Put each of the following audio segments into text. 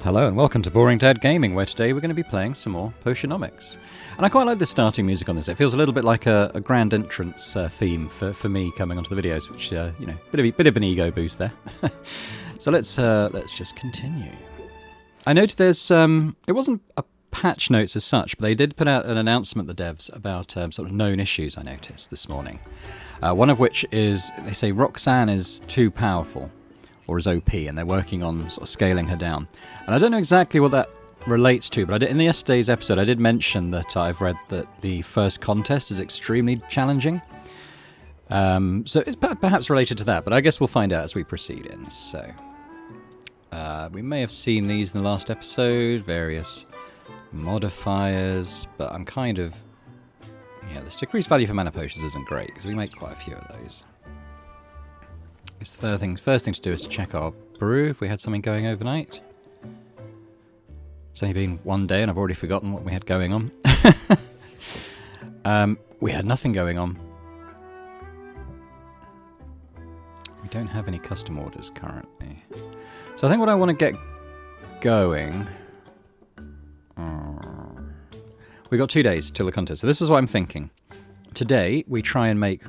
Hello and welcome to Boring Dad Gaming, where today we're going to be playing some more Potionomics. And I quite like the starting music on this. It feels a little bit like a grand entrance theme for me coming onto the videos, which, you know, bit of an ego boost there. So let's just continue. I noted there's, it wasn't a patch notes as such, but they did put out an announcement, the devs, about sort of known issues I noticed this morning. One of which is, they say Roxanne is too powerful, or is OP, and they're working on sort of scaling her down. And I don't know exactly what that relates to, but in yesterday's episode I did mention that I've read that the first contest is extremely challenging. So it's perhaps related to that, but I guess we'll find out as we proceed in. So, we may have seen these in the last episode, various modifiers, but I'm kind of... Yeah, this decreased value for mana potions isn't great, because we make quite a few of those. I guess the first thing to do is to check our brew, if we had something going overnight. It's only been one day and I've already forgotten what we had going on. We had nothing going on. We don't have any custom orders currently. So I think what I want to get going... We've got 2 days till the contest, so this is what I'm thinking. Today we try and make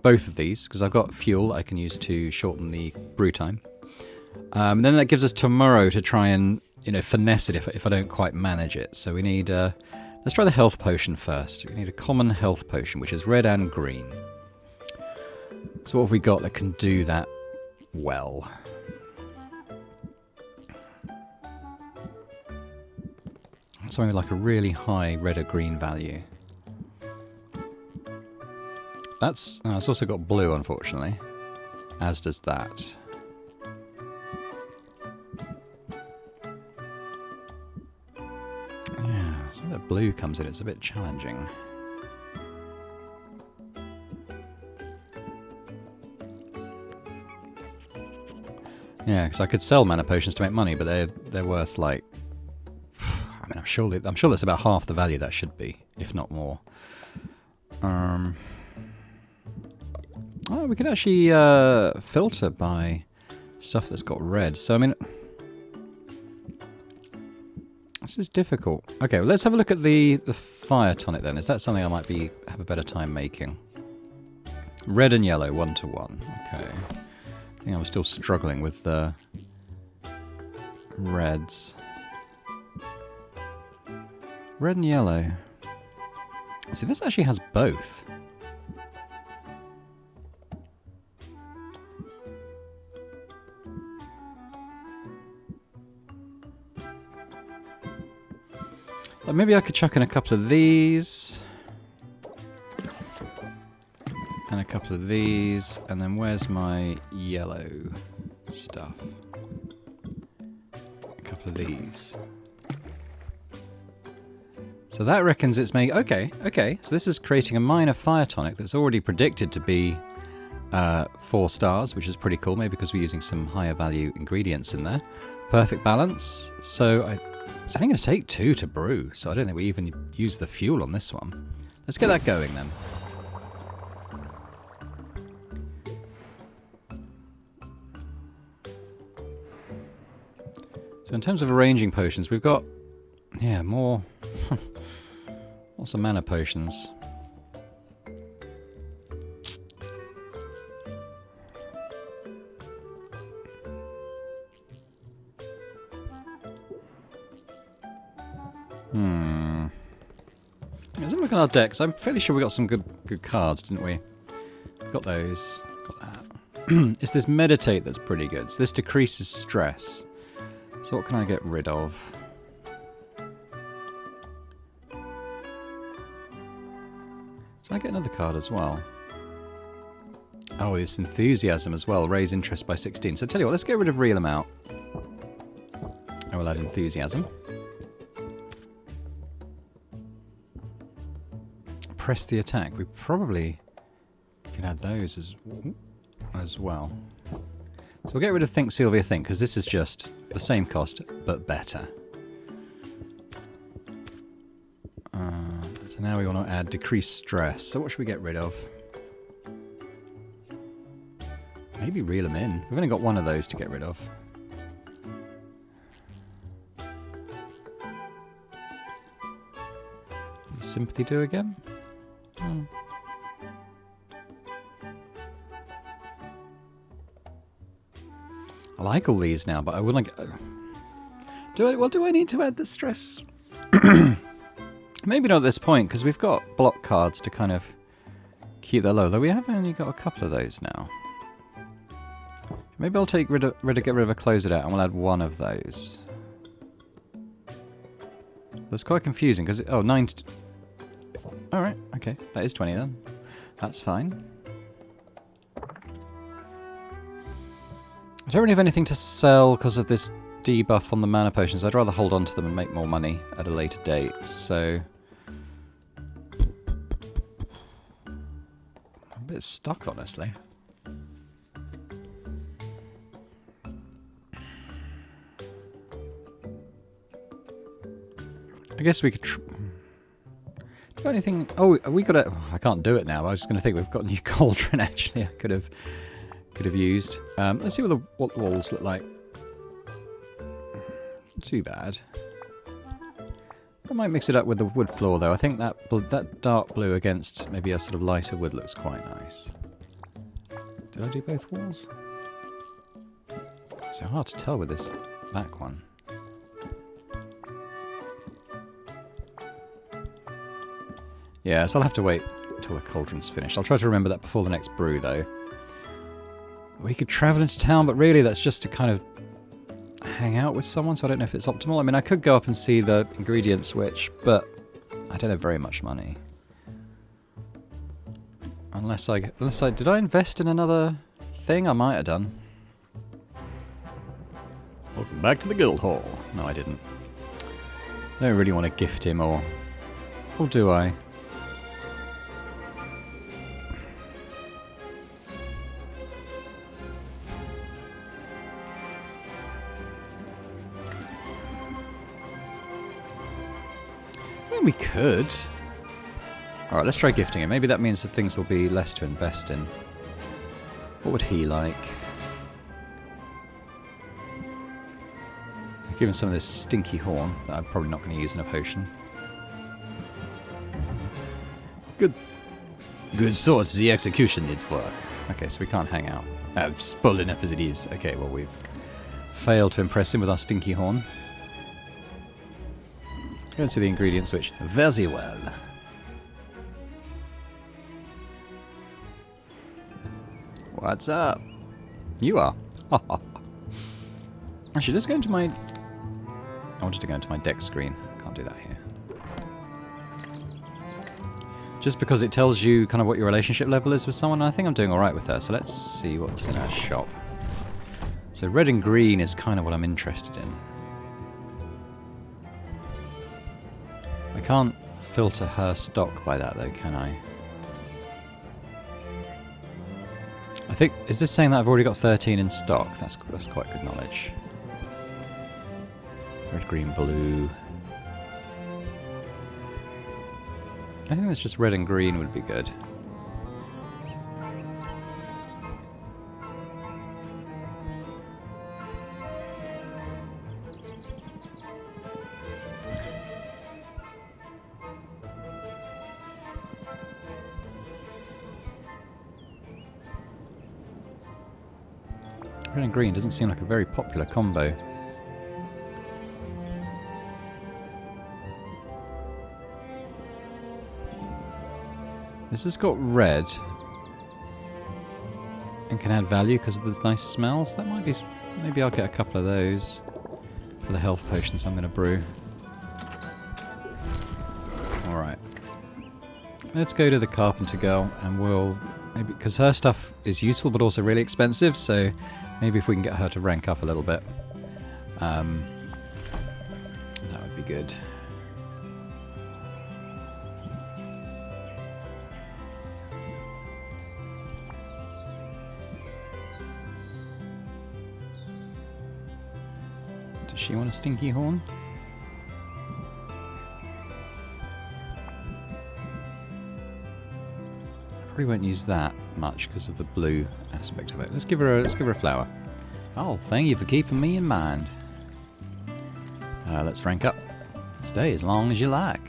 both of these, because I've got fuel I can use to shorten the brew time. Then that gives us tomorrow to try and, you know, finesse it if I don't quite manage it. So we need, let's try the health potion first. We need a common health potion, which is red and green. So what have we got that can do that well? Something like a really high red or green value. It's also got blue, unfortunately, as does that. Yeah, so that blue comes in, it's a bit challenging. Yeah, because I could sell mana potions to make money, but they're worth like... I mean, I'm sure that's about half the value that should be, if not more. Oh, we could actually filter by stuff that's got red. So, I mean, this is difficult. Okay, well, let's have a look at the fire tonic then. Is that something I might have a better time making? Red and yellow, 1-to-1. Okay. I think I was still struggling with the reds. Red and yellow. See, this actually has both. Maybe I could chuck in a couple of these. And a couple of these. And then where's my yellow stuff? A couple of these. So that reckons it's making... Okay. So this is creating a minor fire tonic that's already predicted to be 4 stars, which is pretty cool. Maybe because we're using some higher value ingredients in there. Perfect balance. So it's only going to take 2 to brew, so I don't think we even use the fuel on this one. Let's get that going then. So in terms of arranging potions, we've got, yeah, more... Lots of mana potions. Let's have a look at our decks. I'm fairly sure we got some good cards, didn't we? Got those. Got that. It's this meditate that's pretty good. So this decreases stress. So what can I get rid of? Can I get another card as well? Oh, this enthusiasm as well. Raise interest by 16. So tell you what, let's get rid of real amount. I will add enthusiasm. Press the attack. We probably can add those as well. So we'll get rid of Think Sylvia Think, because this is just the same cost, but better. So now we want to add decreased stress. So what should we get rid of? Maybe reel them in. We've only got one of those to get rid of. sympathy do again? Hmm. I like all these now, but I wouldn't. Do I need to add the stress? Maybe not at this point, because we've got block cards to kind of keep that low. Though we have only got a couple of those now. Maybe I'll get rid of a close it out, and we'll add one of those. That's quite confusing because oh, 9. All right, okay, that is 20 then. That's fine. I don't really have anything to sell because of this debuff on the mana potions. I'd rather hold on to them and make more money at a later date. So I'm a bit stuck, honestly. I guess we could do anything. Oh, we got it. I can't do it now. I was just going to think we've got a new cauldron. Actually, I could have used. Let's see what the walls look like. Not too bad. I might mix it up with the wood floor though. I think that dark blue against maybe a sort of lighter wood looks quite nice. Did I do both walls? It's so hard to tell with this back one. Yeah, so I'll have to wait until the cauldron's finished. I'll try to remember that before the next brew, though. We could travel into town, but really that's just to kind of hang out with someone, so I don't know if it's optimal. I mean, I could go up and see the ingredient switch, but I don't have very much money. Unless I did I invest in another thing? I might have done. Welcome back to the guild hall. No, I didn't. I don't really want to gift him, or do I? We could. Alright, let's try gifting him. Maybe that means that things will be less to invest in. What would he like? I'll give him some of this stinky horn that I'm probably not going to use in a potion. Good sorts. The execution needs work. Okay, so we can't hang out. Spoiled enough as it is. Okay, well, we've failed to impress him with our stinky horn. Go and see the ingredient switch. Very well. What's up? You are. Actually, let's go into my... I wanted to go into my deck screen. Can't do that here. Just because it tells you kind of what your relationship level is with someone. I think I'm doing alright with her. So let's see what's in our shop. So red and green is kind of what I'm interested in. I can't filter her stock by that though, can I? I think, is this saying that I've already got 13 in stock? That's quite good knowledge. Red, green, blue. I think it's just red and green would be good. Red and green doesn't seem like a very popular combo. This has got red and can add value because of the nice smells. That might be... Maybe I'll get a couple of those for the health potions I'm going to brew. Alright. Let's go to the carpenter girl and we'll... Maybe because her stuff is useful but also really expensive, so maybe if we can get her to rank up a little bit, that would be good. Does she want a stinky horn? Probably won't use that much because of the blue aspect of it. Let's give her a flower. Oh, thank you for keeping me in mind. Let's rank up. Stay as long as you like.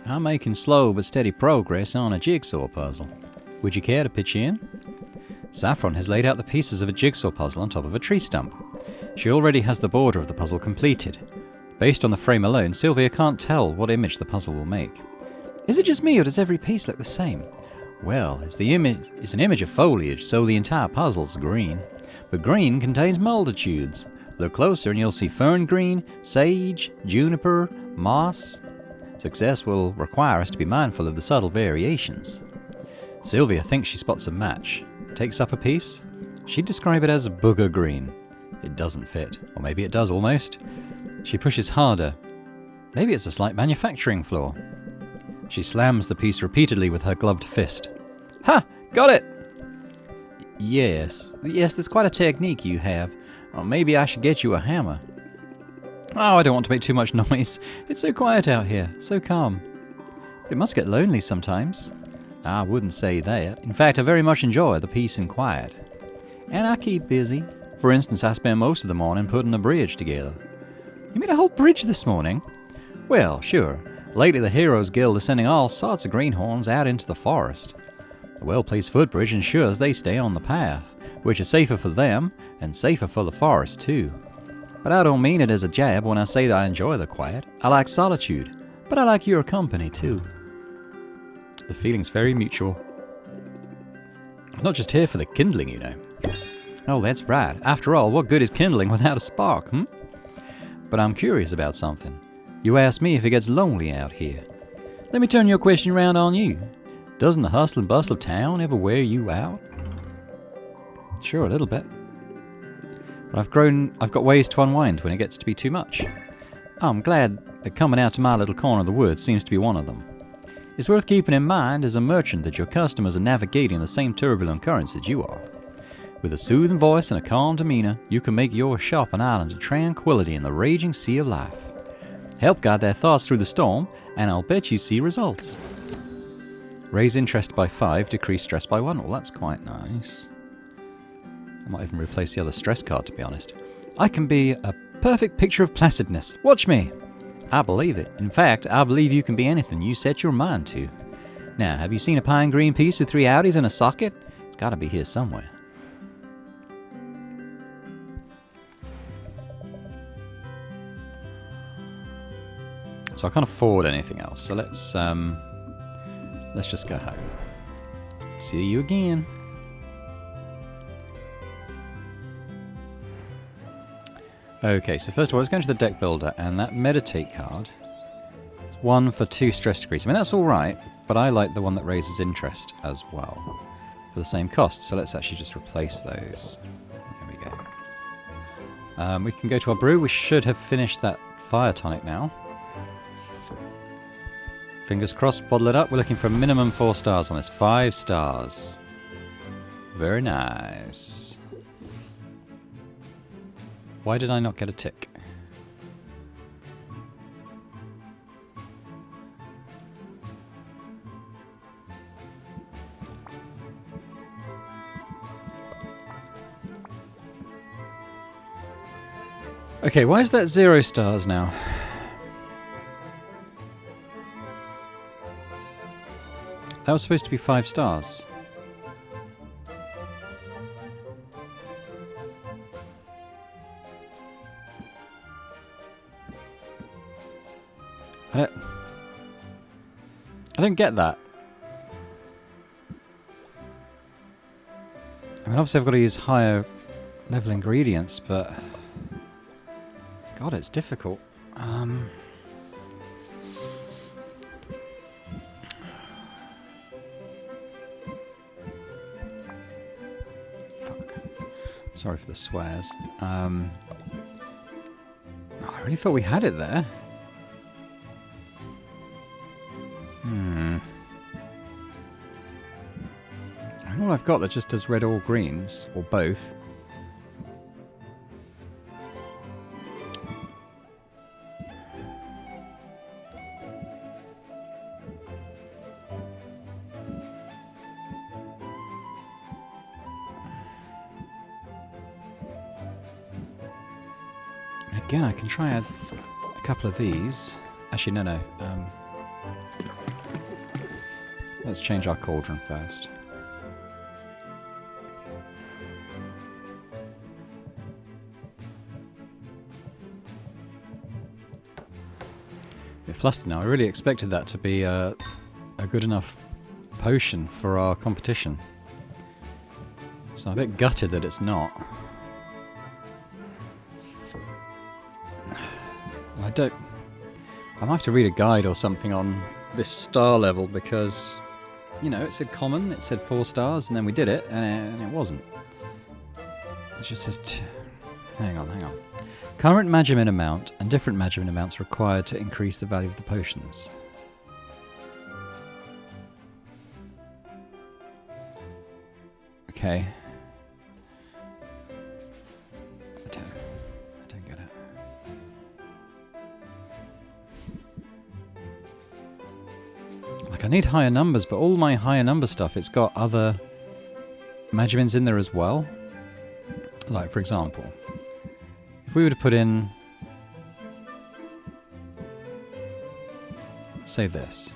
I'm making slow but steady progress on a jigsaw puzzle. Would you care to pitch in? Saffron has laid out the pieces of a jigsaw puzzle on top of a tree stump. She already has the border of the puzzle completed. Based on the frame alone, Sylvia can't tell what image the puzzle will make. Is it just me, or does every piece look the same? Well, it's an image of foliage, so the entire puzzle's green. But green contains multitudes. Look closer and you'll see fern green, sage, juniper, moss. Success will require us to be mindful of the subtle variations. Sylvia thinks she spots a match. Takes up a piece. She'd describe it as booger green. It doesn't fit. Or maybe it does almost. She pushes harder. Maybe it's a slight manufacturing flaw. She slams the piece repeatedly with her gloved fist. Ha! Got it! Yes, there's quite a technique you have. Or maybe I should get you a hammer. Oh, I don't want to make too much noise. It's so quiet out here, so calm. But it must get lonely sometimes. I wouldn't say that. In fact, I very much enjoy the peace and quiet. And I keep busy. For instance, I spent most of the morning putting a bridge together. You made a whole bridge this morning? Well, sure. Lately the Heroes Guild is sending all sorts of greenhorns out into the forest. A well-placed footbridge ensures they stay on the path, which is safer for them and safer for the forest too. But I don't mean it as a jab when I say that I enjoy the quiet. I like solitude, but I like your company too. The feeling's very mutual. I'm not just here for the kindling, you know. Oh, that's right. After all, what good is kindling without a spark, But I'm curious about something. You asked me if it gets lonely out here. Let me turn your question around on you. Doesn't the hustle and bustle of town ever wear you out? Sure, a little bit. But I've got ways to unwind when it gets to be too much. I'm glad that coming out to my little corner of the woods seems to be one of them. It's worth keeping in mind as a merchant that your customers are navigating the same turbulent currents that you are. With a soothing voice and a calm demeanor, you can make your shop an island of tranquility in the raging sea of life. Help guide their thoughts through the storm, and I'll bet you see results. Raise interest by 5, decrease stress by 1. Well, that's quite nice. I might even replace the other stress card, to be honest. I can be a perfect picture of placidness. Watch me. I believe it. In fact, I believe you can be anything you set your mind to. Now, have you seen a pine green piece with 3 Audis and a socket? It's got to be here somewhere. So I can't afford anything else. So let's just go home. See you again. Okay, so first of all, let's go into the deck builder, and that meditate card is 1 for 2 stress decrease. I mean, that's all right, but I like the one that raises interest as well for the same cost. So let's actually just replace those. There we go. We can go to our brew. We should have finished that fire tonic now. Fingers crossed, bottle it up. We're looking for a minimum 4 stars on this. 5 stars. Very nice. Why did I not get a tick? Okay, why is that 0 stars now? That was supposed to be 5 stars. I don't get that. I mean, obviously I've got to use higher level ingredients, but God, it's difficult. Fuck. Sorry for the swears. I really thought we had it there. All I've got that just does red or greens, or both. Again, I can try a couple of these. Actually, no. Let's change our cauldron first. A bit flustered now. I really expected that to be a good enough potion for our competition. So I'm a bit gutted that it's not. I might have to read a guide or something on this star level because, you know, it said common, it said 4 stars, and then we did it, and it wasn't. It just says... Hang on. Current Magimin amount and different Magimin amounts required to increase the value of the potions. Okay. I don't get it. Like, I need higher numbers, but all my higher number stuff, it's got other Magimins in there as well. Like, for example, if we were to put in, say this,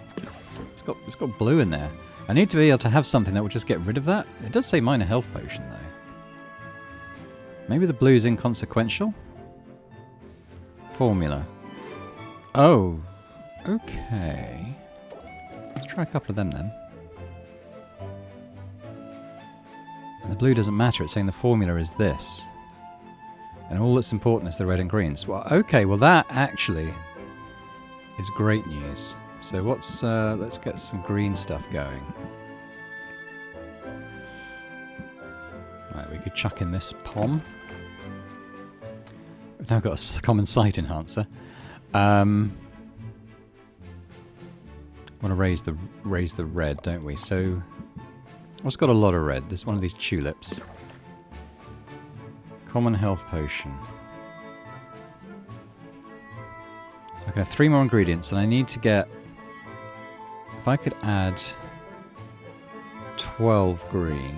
it's got blue in there. I need to be able to have something that will just get rid of that. It does say minor health potion though. Maybe the blue is inconsequential. Formula. Oh, okay. Let's try a couple of them then. And the blue doesn't matter. It's saying the formula is this. And all that's important is the red and greens. Well, okay, well that actually is great news. So what's, let's get some green stuff going. Right, we could chuck in this pom. We've now got a common sight enhancer. Want to raise the red, don't we? So what's got a lot of red? There's one of these tulips. Common health potion. I can have 3 more ingredients, and I need to get... If I could add 12 green.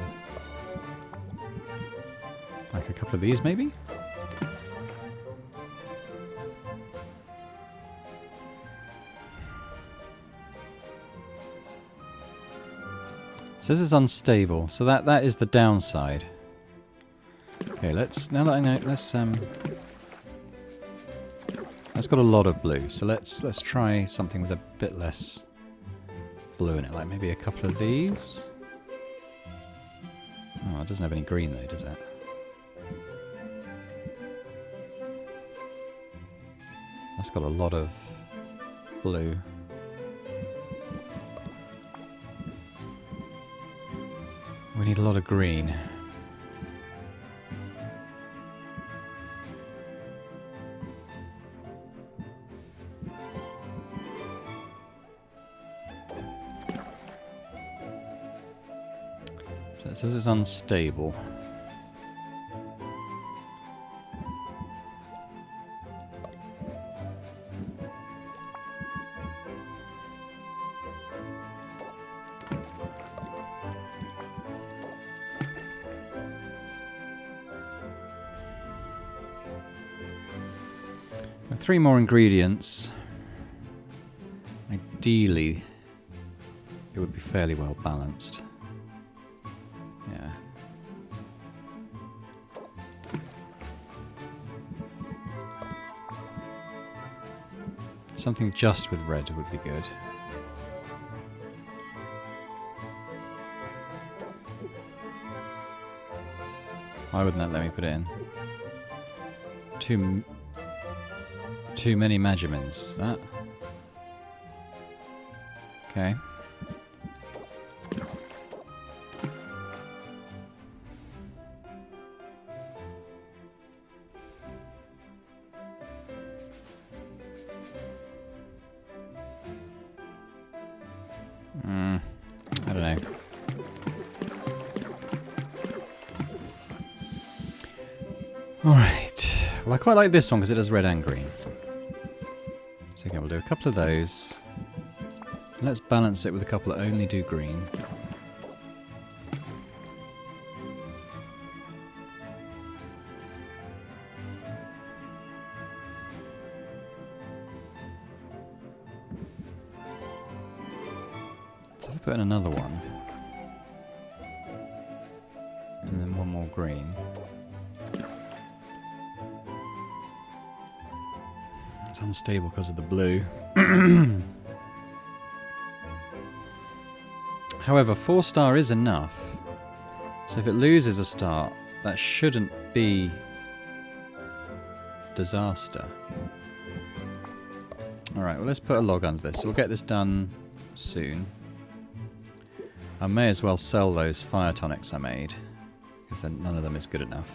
Like a couple of these, maybe? So this is unstable, so that is the downside. Okay, let's, now that I know, let's got a lot of blue, so let's try something with a bit less blue in it, like maybe a couple of these. Oh, it doesn't have any green though, does it? That's got a lot of blue. We need a lot of green. So it says it's unstable. With 3 more ingredients, ideally it would be fairly well balanced. Yeah. Something just with red would be good. Why wouldn't that let me put it in? Too many Magimins, is that? Okay. I don't know. Alright. Well, I quite like this one because it does red and green. So again, we'll do a couple of those. Let's balance it with a couple that only do green. put in another one. And then one more green. It's unstable because of the blue. However, 4-star is enough. So if it loses a star, that shouldn't be disaster. Alright, well let's put a log under this. So we'll get this done soon. I may as well sell those fire tonics I made, because then none of them is good enough.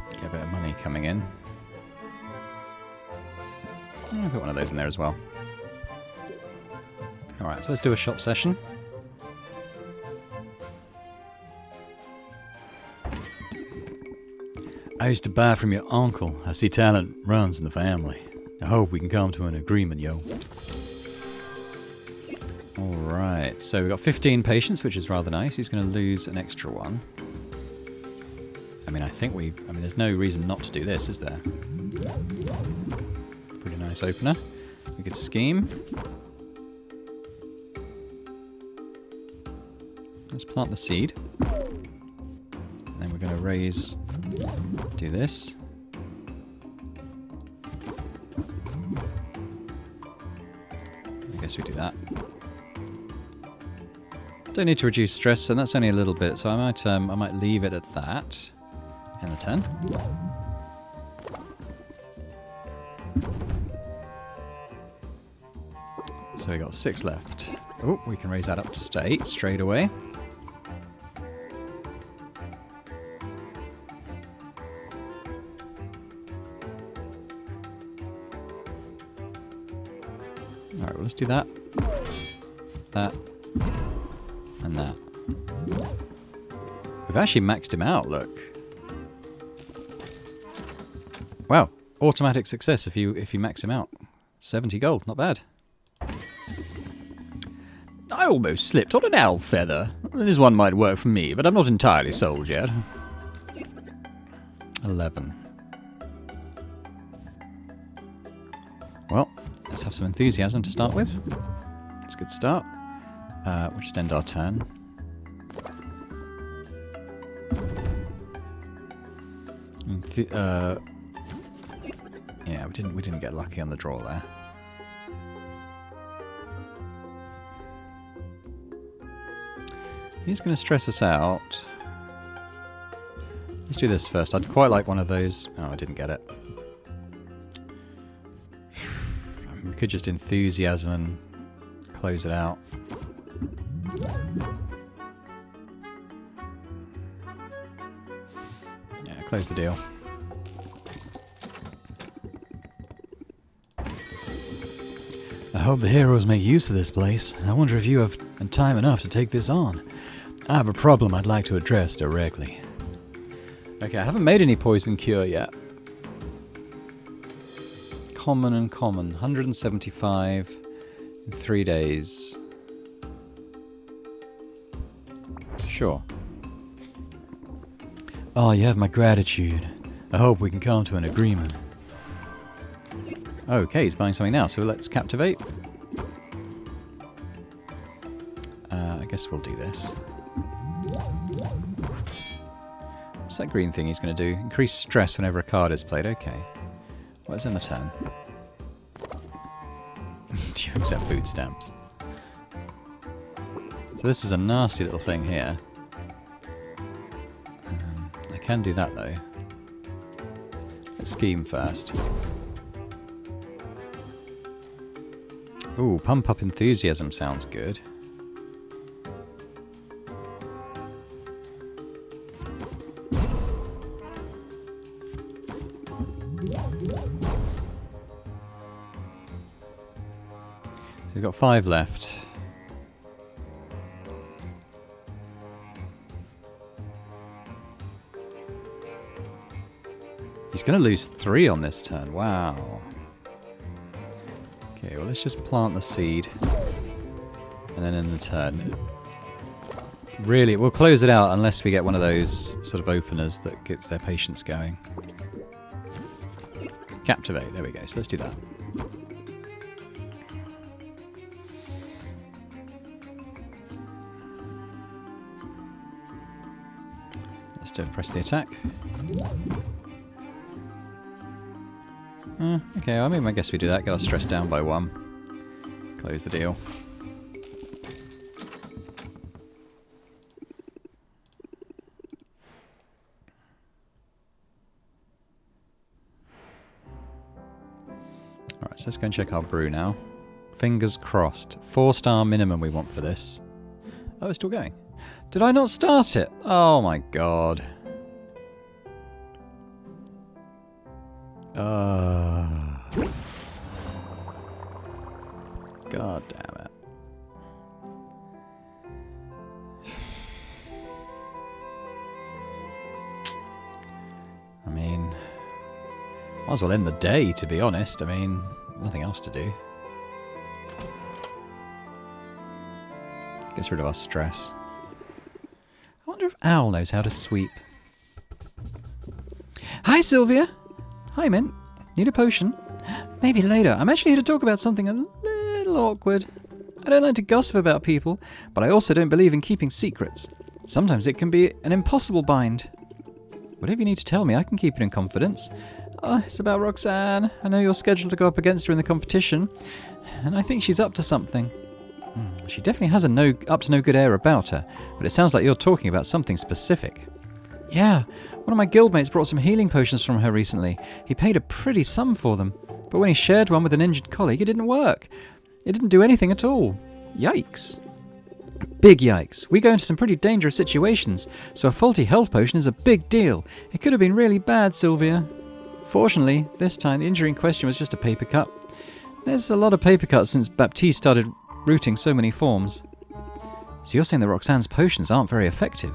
Get a bit of money coming in. I'll put one of those in there as well. Alright, so let's do a shop session. I used to buy from your uncle. I see talent runs in the family. I hope we can come to an agreement, yo. Alright, so we've got 15 patients, which is rather nice. He's going to lose an extra one. I mean, there's no reason not to do this, is there? Pretty nice opener. A good scheme. Let's plant the seed. And then we're going to raise... do this. I guess we do that. Don't need to reduce stress, and that's only a little bit, so I might leave it at that in the turn. So we got 6 left. Oh, we can raise that up to 8 straight away. Alright, well, let's do that, that, and that. We've actually maxed him out, look. Wow, automatic success if you max him out. 70 gold, not bad. I almost slipped on an owl feather. This one might work for me, but I'm not entirely sold yet. 11. Well, let's have some enthusiasm to start with. It's a good start. We'll just end our turn. Yeah, we didn't get lucky on the draw there. He's going to stress us out. Let's do this first. I'd quite like one of those. Oh, I didn't get it. We could just enthusiasm and close it out. Yeah, close the deal. I hope the heroes make use of this place. I wonder if you have time enough to take this on. I have a problem I'd like to address directly. Okay, I haven't made any poison cure yet. Common and common. 175 in 3 days. Sure. Oh, you have my gratitude. I hope we can come to an agreement. Okay, he's buying something now, so let's captivate. I guess we'll do this. What's that green thing he's going to do? Increase stress whenever a card is played. Okay. What's in the turn? Do you accept food stamps? So this is a nasty little thing here. I can do that though. Let's scheme first. Ooh, pump up enthusiasm sounds good. He's got 5 left. He's going to lose 3 on this turn. Wow. Okay, well, let's just plant the seed. And then in the turn... Really, we'll close it out unless we get one of those sort of openers that gets their patience going. Captivate, there we go, so let's do that. Let's do press the attack. Okay, I mean, I guess we do that, get our stress down by 1. Close the deal. Alright, so let's go and check our brew now. Fingers crossed. 4-star minimum we want for this. Oh, it's still going. Did I not start it? Oh my god. God damn it. I mean, might as well end the day, to be honest. I mean, nothing else to do. Gets rid of our stress. I wonder if Owl knows how to sweep. Hi, Sylvia. Hi, Mint. Need a potion? Maybe later. I'm actually here to talk about something a little awkward. I don't like to gossip about people, but I also don't believe in keeping secrets. Sometimes it can be an impossible bind. Whatever you need to tell me, I can keep it in confidence. Oh, it's about Roxanne. I know you're scheduled to go up against her in the competition, and I think she's up to something. She definitely has a up to no good air about her, but it sounds like you're talking about something specific. Yeah, one of my guildmates brought some healing potions from her recently. He paid a pretty sum for them, but when he shared one with an injured colleague, it didn't work. It didn't do anything at all. Yikes. Big yikes. We go into some pretty dangerous situations, so a faulty health potion is a big deal. It could have been really bad, Sylvia. Fortunately, this time the injury in question was just a paper cut. There's a lot of paper cuts since Baptiste started routing so many forms. So you're saying that Roxanne's potions aren't very effective?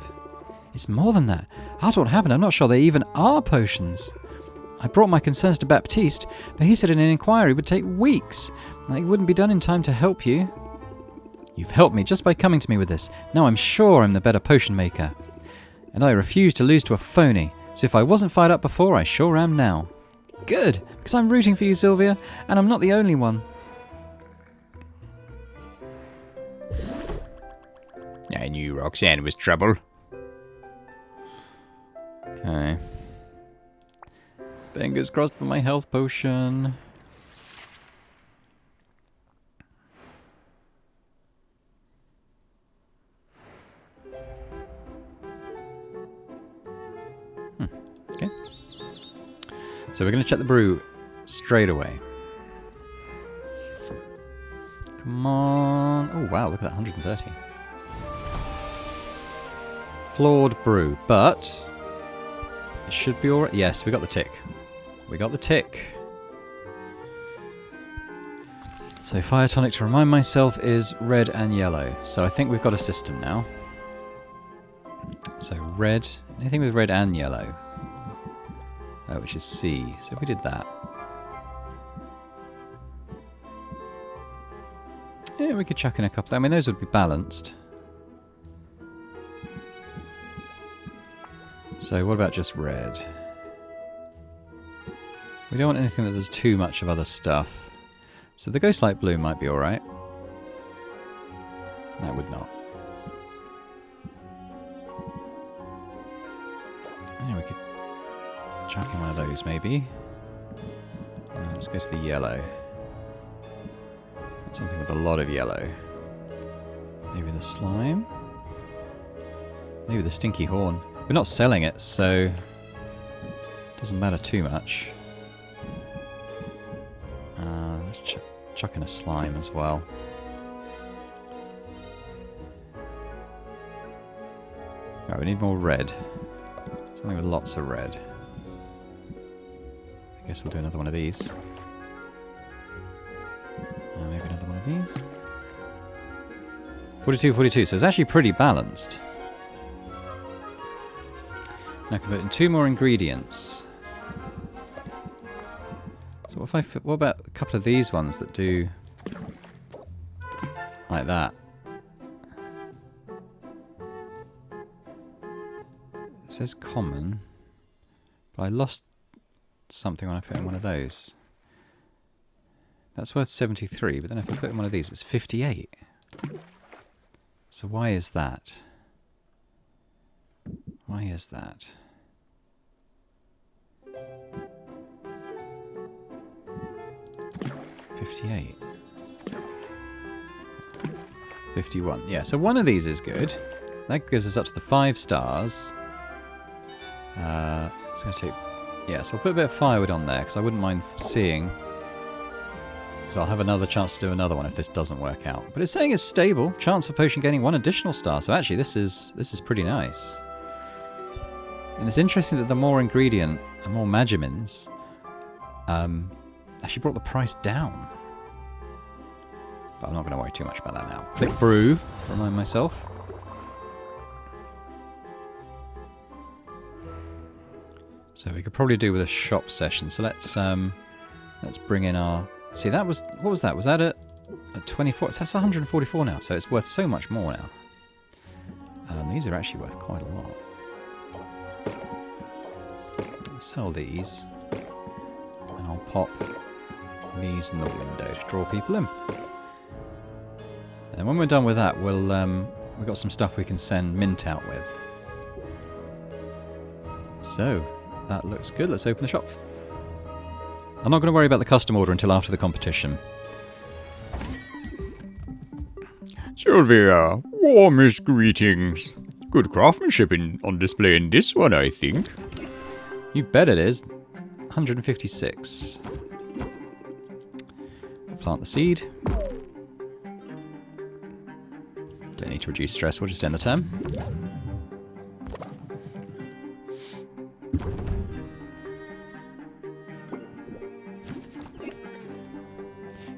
It's more than that. After what happened, I'm not sure they even are potions. I brought my concerns to Baptiste, but he said an inquiry would take weeks. It wouldn't be done in time to help you. You've helped me just by coming to me with this. Now I'm sure I'm the better potion maker. And I refuse to lose to a phony, so if I wasn't fired up before, I sure am now. Good, because I'm rooting for you, Sylvia, and I'm not the only one. I knew Roxanne was trouble. Okay. Fingers crossed for my health potion. Okay. So we're going to check the brew straight away. Come on. Oh wow, look at that, 130. Flawed brew, but it should be alright. Yes, we got the tick. We got the tick. So fire tonic, to remind myself, is red and yellow. So I think we've got a system now. So red, anything with red and yellow. Which is C. So if we did that. Yeah, we could chuck in a couple. I mean, those would be balanced. So what about just red? We don't want anything that does too much of other stuff. So the ghost light blue might be alright. That would not. Yeah, we could chuck in one of those maybe. Let's go to the yellow. Something with a lot of yellow. Maybe the slime? Maybe the stinky horn. We're not selling it, so it doesn't matter too much. Let's chuck in a slime as well. Right, we need more red. Something with lots of red. I guess we'll do another one of these. Maybe another one of these. 42, 42, so it's actually pretty balanced. Now I can put in 2 more ingredients. So what about a couple of these ones that do like that? says common, but I lost something when I put in one of those. That's worth 73, but then if I put in one of these, it's 58. So why is that? Why is that? $58. 51. Yeah, so one of these is good. That gives us up to the 5 stars. It's going to take... Yeah, so I'll put a bit of firewood on there, because I wouldn't mind seeing... Because I'll have another chance to do another one if this doesn't work out. But it's saying it's stable. Chance of potion gaining 1 additional star. So actually, this is pretty nice. And it's interesting that the more ingredient and more magimins actually brought the price down. But I'm not going to worry too much about that now. Click brew, remind myself. So we could probably do with a shop session. So let's bring in our... See, that was... What was that? Was that at 24? So that's 144 now. So it's worth so much more now. These are actually worth quite a lot. Let's sell these. And I'll pop these in the window to draw people in. And when we're done with that, we've got some stuff we can send Mint out with. So, that looks good. Let's open the shop. I'm not going to worry about the custom order until after the competition. Sylvia, warmest greetings. Good craftsmanship on display in this one, I think. You bet it is. 156. Plant the seed. Don't need to reduce stress, we'll just end the turn.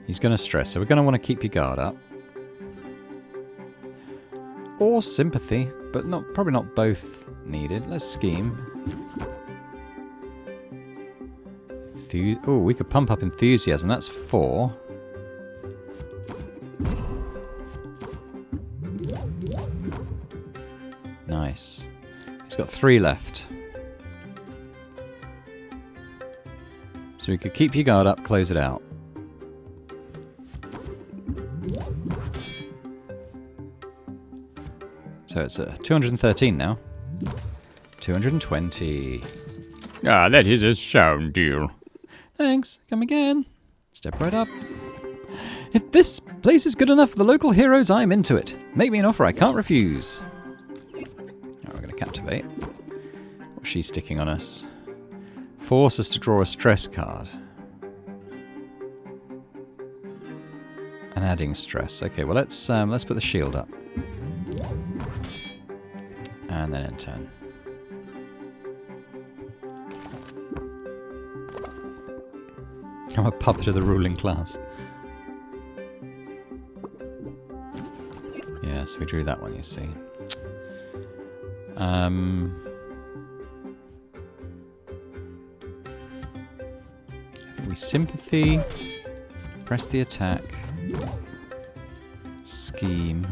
He's going to stress, so we're going to want to keep your guard up. Or sympathy, but probably not both needed. Let's scheme. Oh, we could pump up enthusiasm, that's 4. Nice. He's got 3 left. So we could keep your guard up, close it out. So it's 213 now. 220. Ah, that is a sound deal. Thanks. Come again. Step right up. If this place is good enough for the local heroes, I'm into it. Make me an offer I can't refuse. Right, we're going to captivate. What's she sticking on us? Force us to draw a stress card. And adding stress. Okay, well let's put the shield up. And then end turn. I'm a puppet of the ruling class. Yeah, so we drew that one, you see. We sympathy, press the attack, scheme.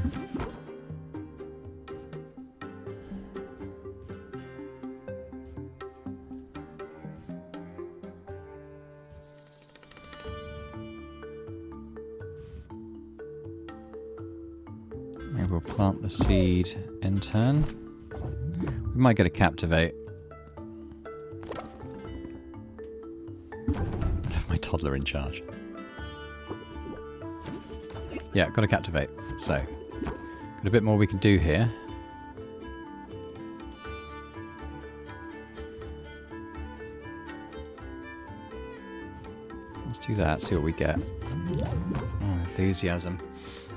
Maybe we'll plant the seed in turn. We might get a captivate. My toddler in charge. Yeah, got to captivate. So, got a bit more we can do here. Let's do that, see what we get. Oh, enthusiasm.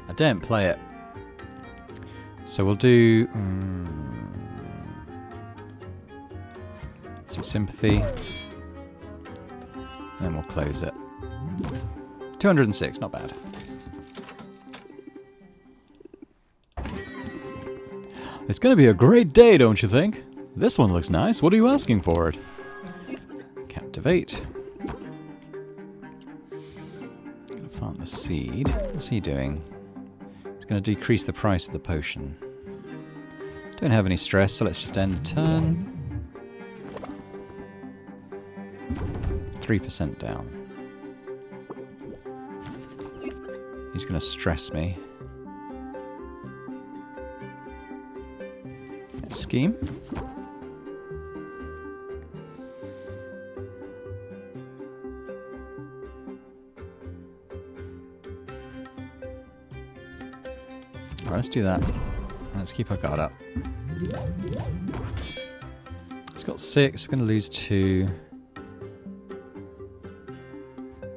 I daren't play it. So we'll do... do sympathy. Then we'll close it. 206, not bad. It's going to be a great day, don't you think? This one looks nice. What are you asking for it? Captivate. Gonna plant the seed. What's he doing? It's going to decrease the price of the potion. Don't have any stress, so let's just end the turn. 3% down. He's going to stress me. Scheme. Alright, let's do that. Let's keep our guard up. It's got 6. We're going to lose 2.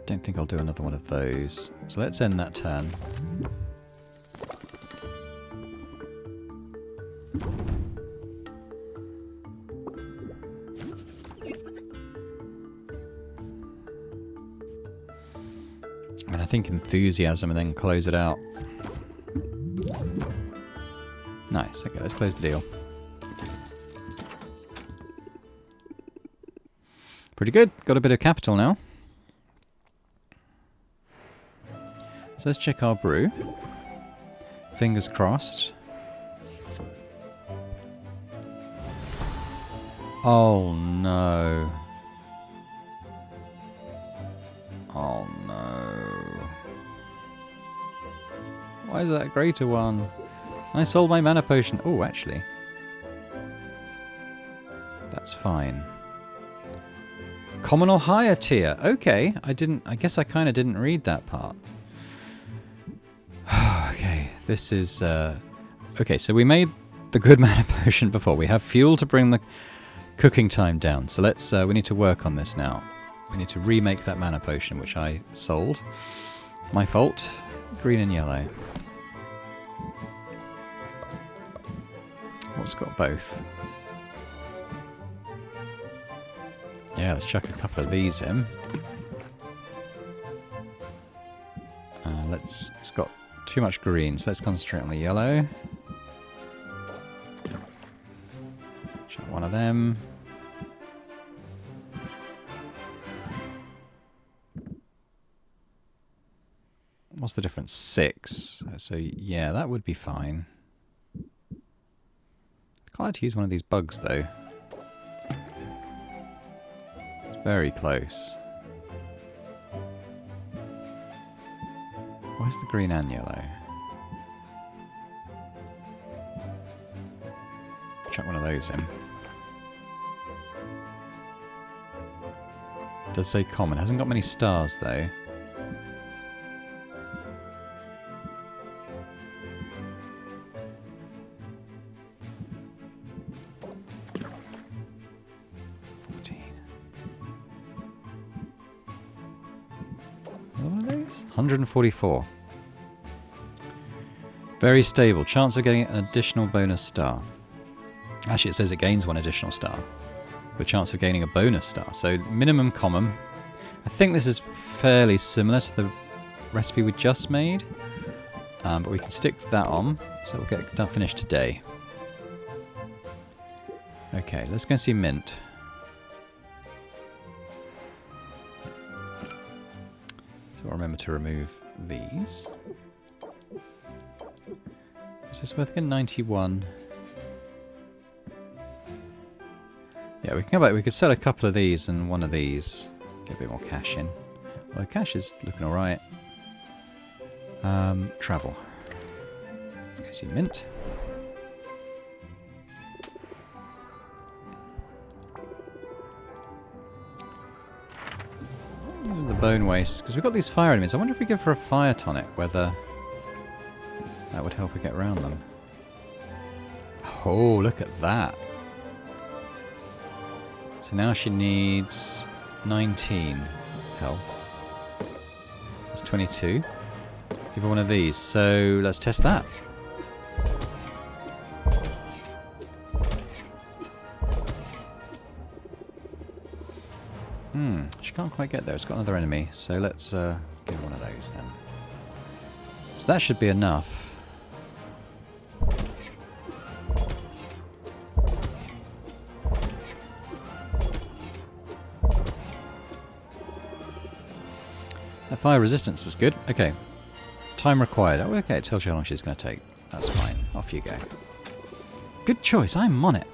Don't think I'll do another one of those. So let's end that turn. I think enthusiasm and then close it out. Nice. Okay, let's close the deal. Pretty good. Got a bit of capital now. So let's check our brew. Fingers crossed. Oh no. Oh no. Why is that a greater one? I sold my mana potion. Oh, actually. That's fine. Common or higher tier. Okay. I guess I kind of didn't read that part. Okay. This is, okay, so we made the good mana potion before. We have fuel to bring the cooking time down. So let's, we need to work on this now. We need to remake that mana potion, which I sold. My fault. Green and yellow. What's got both? Yeah, let's chuck a couple of these in. It's got too much green, so let's concentrate on the yellow. Chuck one of them. What's the difference? 6. So yeah, that would be fine. I'd like to use one of these bugs though. It's very close. Where's the green and yellow? Chuck one of those in. Does say common. Hasn't got many stars though. One of those? 144. Very stable. Chance of getting an additional bonus star. Actually, it says it gains 1 additional star. With chance of gaining a bonus star. So minimum common. I think this is fairly similar to the recipe we just made. But we can stick that on. So we'll get done finished today. Okay, let's go see mint. So I'll remember to remove these. Is this worth again? 91. Yeah, we can go back. We could sell a couple of these and one of these. Get a bit more cash in. Well, the cash is looking alright. Travel. Let's go see mint. The bone waste, because we've got these fire enemies. I wonder if we give her a fire tonic, whether that would help her get around them. Oh, look at that. So now she needs 19 health. That's 22. Give her one of these. So let's test that. She can't quite get there. It's got another enemy. So let's give her one of those then. So that should be enough. That fire resistance was good. Okay. Time required. Oh, okay, it tells you how long she's going to take. That's fine. Off you go. Good choice. I'm on it.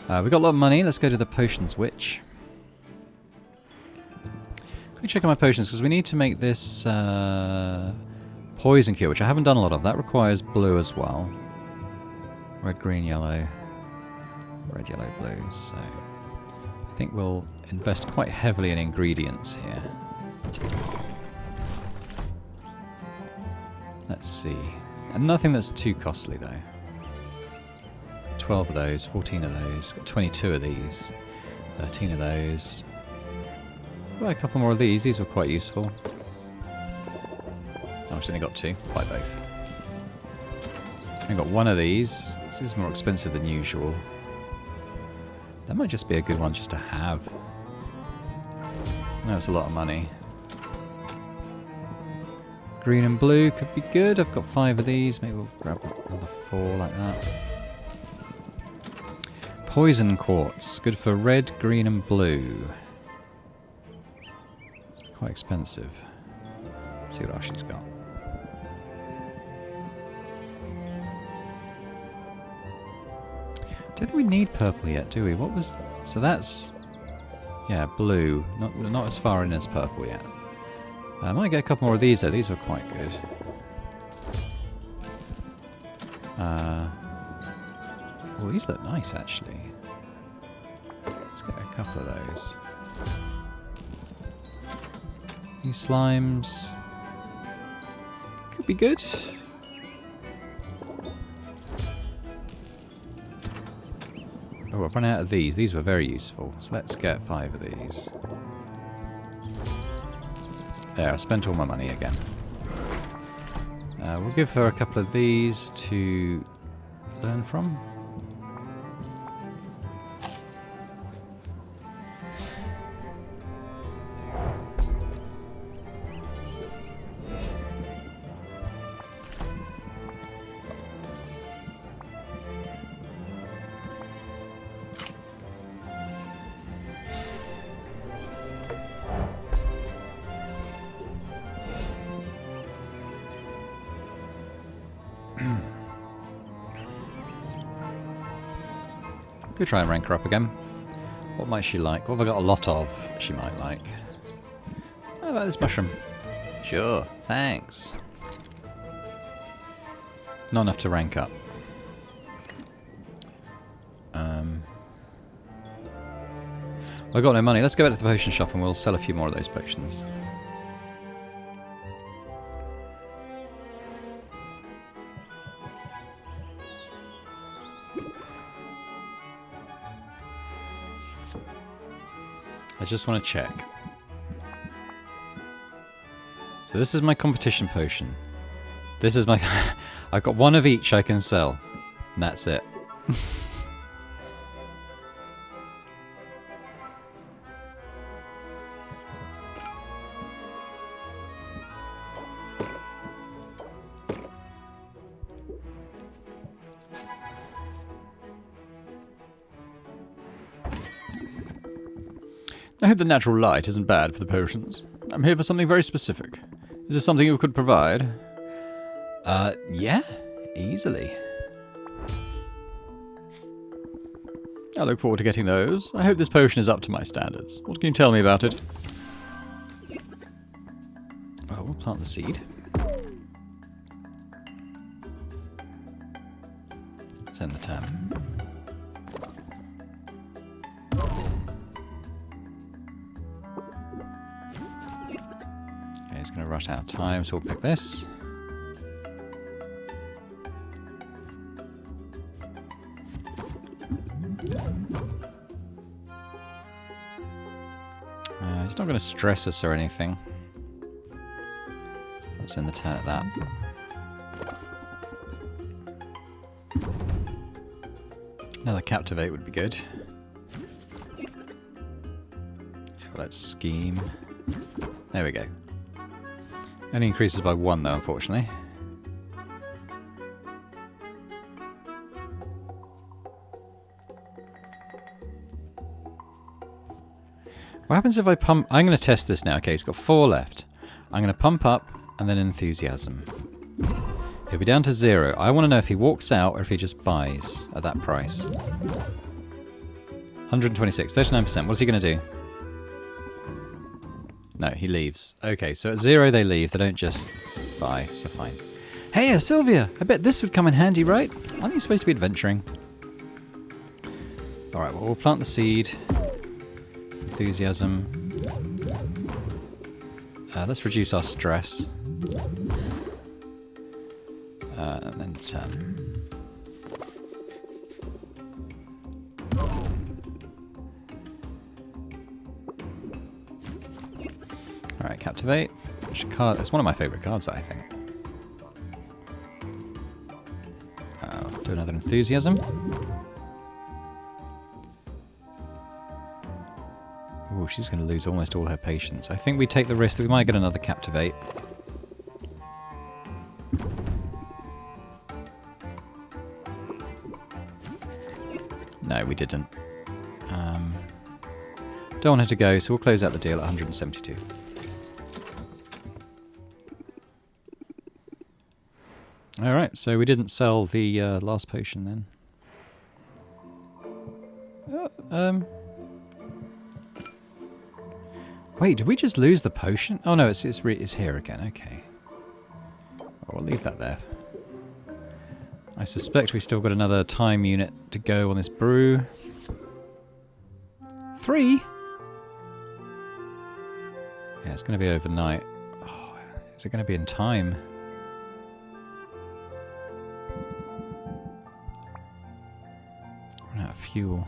We've got a lot of money. Let's go to the potions witch. Let me check on my potions because we need to make this poison cure, which I haven't done a lot of. That requires blue as well. Red, green, yellow. Red, yellow, blue. So I think we'll invest quite heavily in ingredients here. Let's see. And nothing that's too costly though. 12 of those, 14 of those, got 22 of these, 13 of those. Well, a couple more of these. These were quite useful. I actually only got 2. Buy both. I got 1 of these. This is more expensive than usual. That might just be a good one just to have. I know it's a lot of money. Green and blue could be good. I've got 5 of these. Maybe we'll grab another 4 like that. Poison quartz. Good for red, green and blue. It's quite expensive. Let's see what else she's got. I don't think we need purple yet, do we? What was... So that's... Yeah, blue. Not as far in as purple yet. I might get a couple more of these though. These were quite good. Oh, these look nice actually. Let's get a couple of those. These slimes could be good. Oh, I've run out of these. These were very useful. So let's get 5 of these. There, I spent all my money again. We'll give her a couple of these to learn from. Could try and rank her up again. What might she like? What have I got a lot of she might like? How about this mushroom? Sure, thanks. Not enough to rank up. I've got no money. Let's go back to the potion shop and we'll sell a few more of those potions. I just want to check. So this is my competition potion. This is my... I've got 1 of each I can sell. And that's it. I hope the natural light isn't bad for the potions. I'm here for something very specific. Is there something you could provide? Yeah, easily. I look forward to getting those. I hope this potion is up to my standards. What can you tell me about it? Well, we'll plant the seed. Send the tab. It's going to rush out of time, so we'll pick this. He's not going to stress us or anything. Let's end the turn at that. Another captivate would be good. Yeah, well, let's scheme. There we go. Only increases by 1 though, unfortunately. What happens if I pump... I'm going to test this now. Okay, he's got 4 left. I'm going to pump up and then enthusiasm. He'll be down to 0. I want to know if he walks out or if he just buys at that price. 126, 39%. What's he going to do? No, he leaves. Okay, so at 0 they leave. They don't just buy, so fine. Hey, Sylvia! I bet this would come in handy, right? Aren't you supposed to be adventuring? Alright, well, we'll plant the seed. Enthusiasm. Let's reduce our stress. And then 10. Alright, captivate. Which card? It's one of my favourite cards, I think. Do another enthusiasm. Oh, she's going to lose almost all her patience. I think we take the risk that we might get another captivate. No, we didn't. Don't want her to go, so we'll close out the deal at 172. Alright, so we didn't sell the last potion then. Wait, did we just lose the potion? Oh no, it's here again, okay. Oh, we'll leave that there. I suspect we still got another time unit to go on this brew. 3? Yeah, it's going to be overnight. Oh, is it going to be in time? Run out of fuel.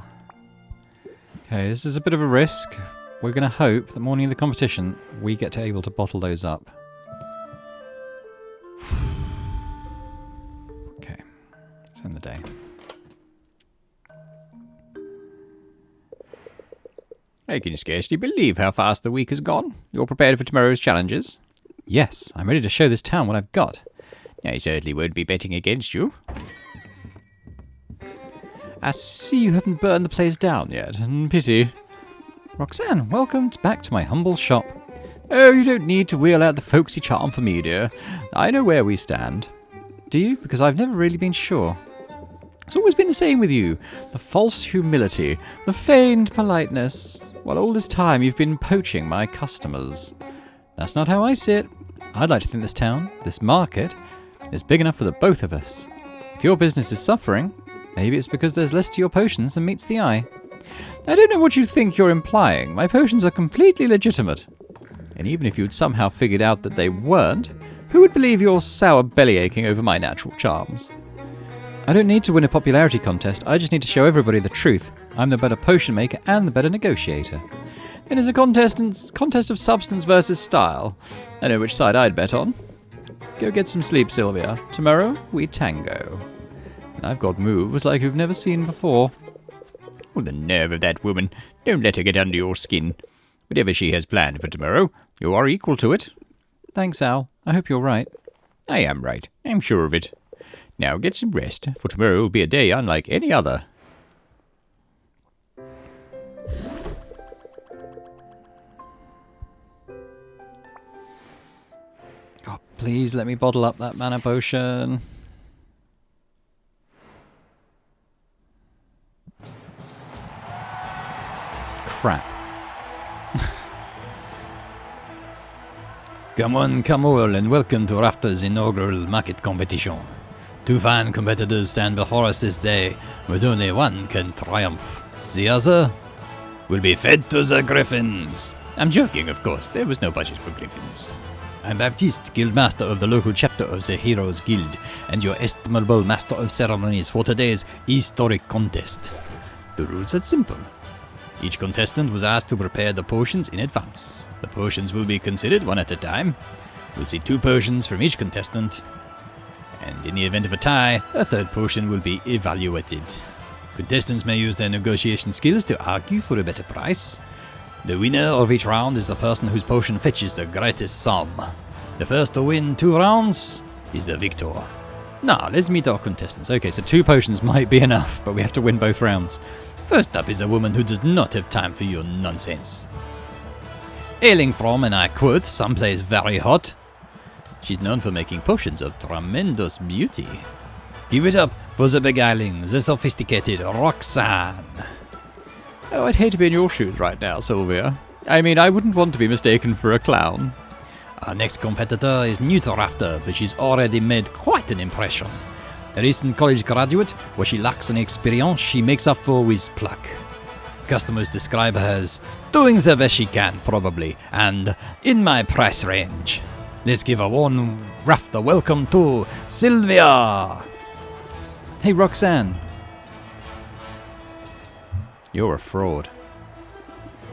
Okay, this is a bit of a risk. We're going to hope that morning of the competition we get to able to bottle those up. Okay, let's end the day. I can scarcely believe how fast the week has gone. You're prepared for tomorrow's challenges? Yes, I'm ready to show this town what I've got. I certainly won't be betting against you. I see you haven't burned the place down yet. Pity. Roxanne, welcome back to my humble shop. Oh, you don't need to wheel out the folksy charm for me, dear. I know where we stand. Do you? Because I've never really been sure. It's always been the same with you. The false humility, the feigned politeness. While all this time you've been poaching my customers. That's not how I see it. I'd like to think this town, this market, is big enough for the both of us. If your business is suffering, maybe it's because there's less to your potions than meets the eye. I don't know what you think you're implying. My potions are completely legitimate. And even if you'd somehow figured out that they weren't, who would believe your sour bellyaching over my natural charms? I don't need to win a popularity contest, I just need to show everybody the truth. I'm the better potion maker and the better negotiator. Then it's a contest of substance versus style. I know which side I'd bet on. Go get some sleep, Sylvia. Tomorrow, we tango. I've got moves like you've never seen before. Oh, the nerve of that woman. Don't let her get under your skin. Whatever she has planned for tomorrow, you are equal to it. Thanks, Al. I hope you're right. I am right. I'm sure of it. Now get some rest, for tomorrow will be a day unlike any other. Oh, please let me bottle up that mana potion. Crap. Come on, come all, and welcome to Rafta's inaugural market competition. 2 fine competitors stand before us this day, but only one can triumph. The other will be fed to the griffins. I'm joking, of course, there was no budget for griffins. I'm Baptiste, guildmaster of the local chapter of the Heroes Guild, and your estimable master of ceremonies for today's historic contest. The rules are simple. Each contestant was asked to prepare the potions in advance. The potions will be considered one at a time. We'll see 2 potions from each contestant, and in the event of a tie, a 3rd potion will be evaluated. Contestants may use their negotiation skills to argue for a better price. The winner of each round is the person whose potion fetches the greatest sum. The first to win 2 rounds is the victor. Now, let's meet our contestants. Okay, so 2 potions might be enough, but we have to win both rounds. First up is a woman who does not have time for your nonsense. Hailing from, and I quote, someplace very hot, she's known for making potions of tremendous beauty. Give it up for the beguiling, the sophisticated Roxanne. Oh, I'd hate to be in your shoes right now, Sylvia. I mean, I wouldn't want to be mistaken for a clown. Our next competitor is new to Rafta, but she's already made quite an impression. A recent college graduate, where she lacks any experience, she makes up for with pluck. Customers describe her as doing the best she can, probably, and in my price range. Let's give a warm Rafta welcome to Sylvia! Hey, Roxanne. You're a fraud.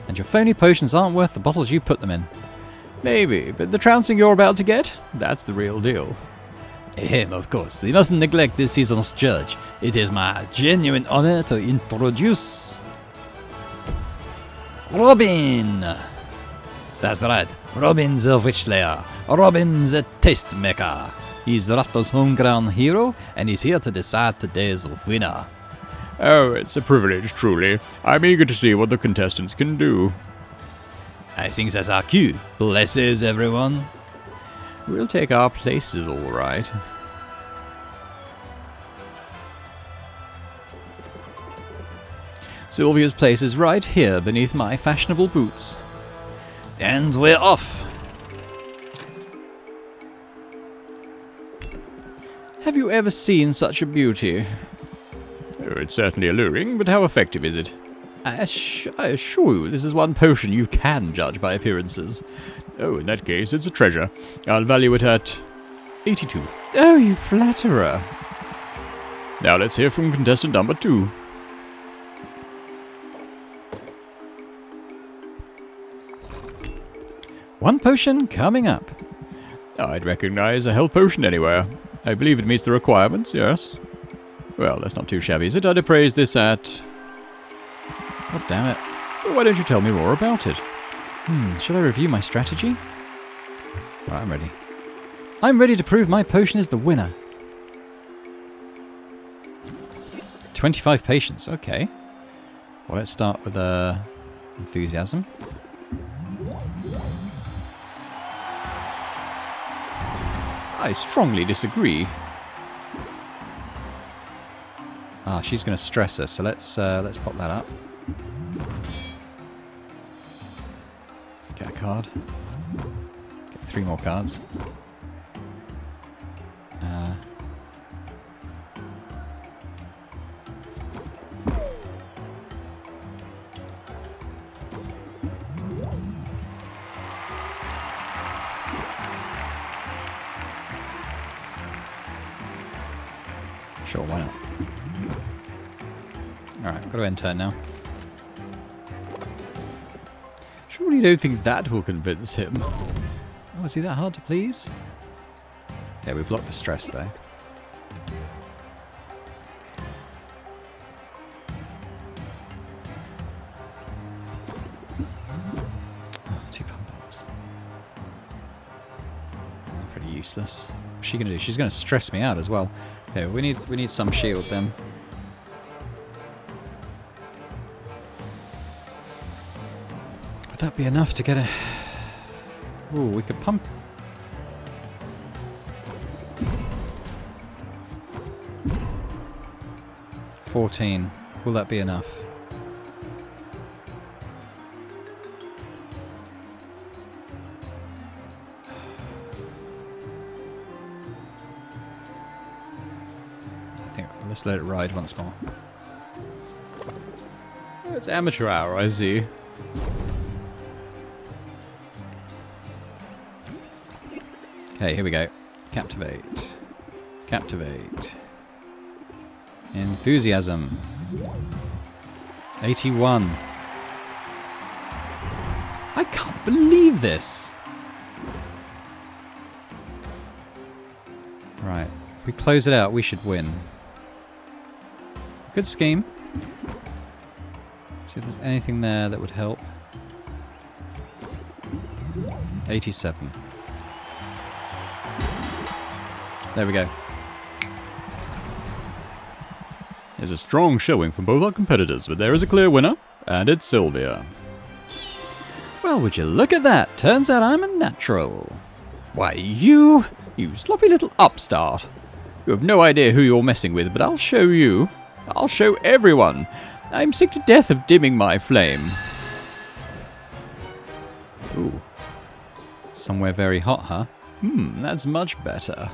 And your phony potions aren't worth the bottles you put them in. Maybe, but the trouncing you're about to get, that's the real deal. Ahem, of course, we mustn't neglect this season's judge. It is my genuine honor to introduce... Robin! That's right, Robin the Witch Slayer, Robin the Taste Maker. He's Rafta's homegrown hero, and he's here to decide today's winner. Oh, it's a privilege, truly. I'm eager to see what the contestants can do. I think that's our cue. Blesses everyone. We'll take our places, all right. Sylvia's place is right here beneath my fashionable boots. And we're off. Have you ever seen such a beauty? Oh, it's certainly alluring, but how effective is it? I assure you, this is one potion you can judge by appearances. Oh, in that case, it's a treasure. I'll value it at 82. Oh, you flatterer. Now let's hear from contestant number 2. One potion coming up. I'd recognize a health potion anywhere. I believe it meets the requirements, yes. Well, that's not too shabby, is it? I'd appraise this at... God damn it. Why don't you tell me more about it? Shall I review my strategy? Right, I'm ready. I'm ready to prove my potion is the winner. 25 patience, okay. Well, let's start with enthusiasm. I strongly disagree. Ah, she's going to stress us, so let's pop that up. Get a card. Get 3 more cards. Sure, why not? Alright, got to end turn now. Surely you don't think that will convince him. Oh, is he that hard to please? Yeah, we blocked the stress though. Oh, 2 pump-ups. Pretty useless. What's she going to do? She's going to stress me out as well. Okay, we need some shield then. Would that be enough to get a... Ooh, we could pump... $14. Will that be enough? I think let's let it ride once more. Oh, it's amateur hour, I see. Okay, here we go. Captivate. Captivate. Enthusiasm. 81. I can't believe this. Right. If we close it out, we should win. Good scheme. See if there's anything there that would help. 87. There we go. There's a strong showing from both our competitors, but there is a clear winner, and it's Sylvia. Well, would you look at that? Turns out I'm a natural. Why, you sloppy little upstart. You have no idea who you're messing with, but I'll show you. I'll show everyone. I'm sick to death of dimming my flame. Ooh. Somewhere very hot, huh? That's much better.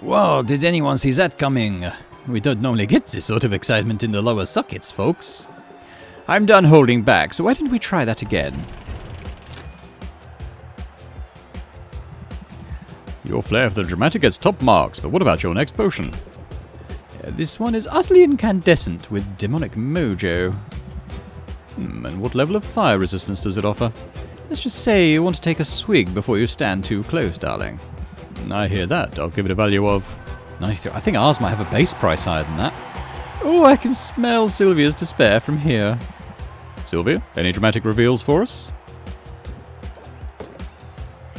Whoa, did anyone see that coming? We don't normally get this sort of excitement in the lower sockets, folks. I'm done holding back, so why don't we try that again? Your flair for the dramatic gets top marks, but what about your next potion? This one is utterly incandescent with demonic mojo. And what level of fire resistance does it offer? Let's just say you want to take a swig before you stand too close, darling. I hear that. I'll give it a value of 93. I think ours might have a base price higher than that. Oh, I can smell Sylvia's despair from here. Sylvia, any dramatic reveals for us?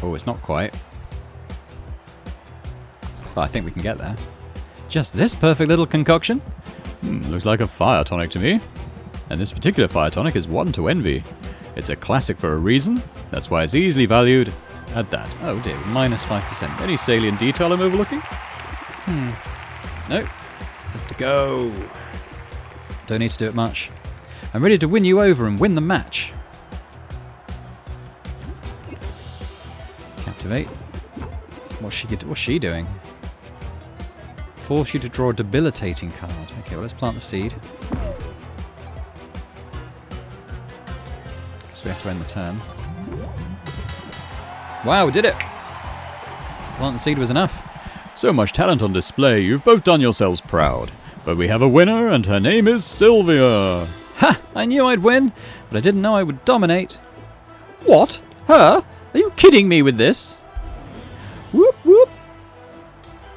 Oh, it's not quite. But I think we can get there. Just this perfect little concoction? Looks like a fire tonic to me. And this particular fire tonic is one to envy. It's a classic for a reason. That's why it's easily valued at that. Oh dear, minus 5%. Any salient detail I'm overlooking? Nope. Let's go. Don't need to do it much. I'm ready to win you over and win the match. Captivate. What's she doing? Force you to draw a debilitating card. Okay, well, let's plant the seed. So we have to end the turn. Wow, we did it! Plant the seed was enough. So much talent on display, you've both done yourselves proud. But we have a winner, and her name is Sylvia. Ha! I knew I'd win, but I didn't know I would dominate. What? Her? Are you kidding me with this? Whoop whoop!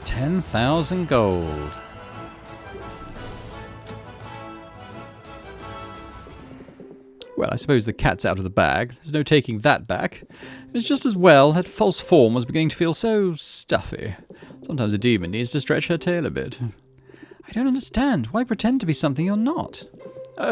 10,000 gold. Well, I suppose the cat's out of the bag. There's no taking that back. It's just as well that false form was beginning to feel so stuffy. Sometimes a demon needs to stretch her tail a bit. I don't understand. Why pretend to be something you're not?